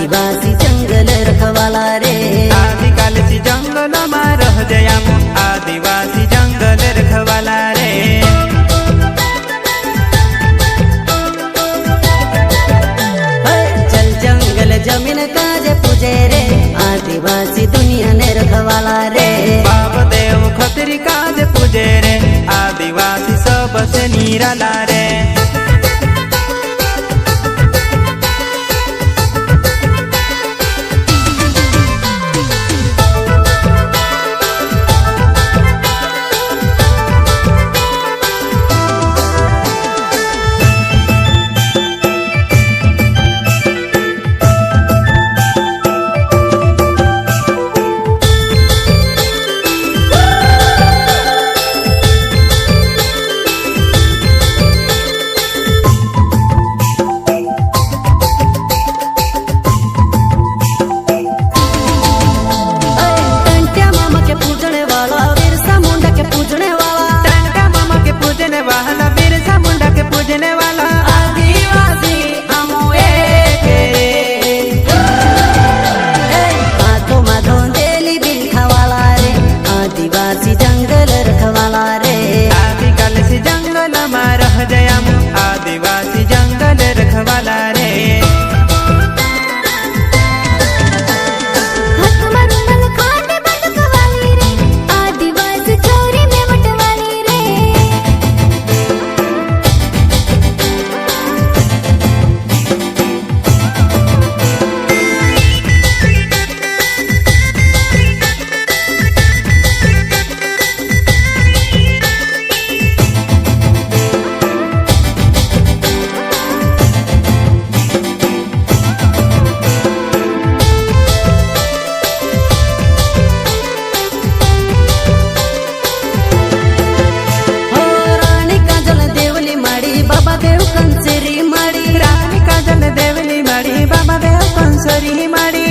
आदिवासी जंगल रखवाला रे आदिकालसी जंगल में रह जया आदिवासी जंगल रखवाला रे चल जंगल जमीन काज पूजे रे आदिवासी दुनिया ने रखवाला रे बाप देव खतरी काज पूजे रे आदिवासी सबसे निराला रे आदिवासी जंगल रखवाला रे आदिवासी छोरी में वटवाली रे रानी काजल देवली माड़ी बाबा देव कंसरी माड़ी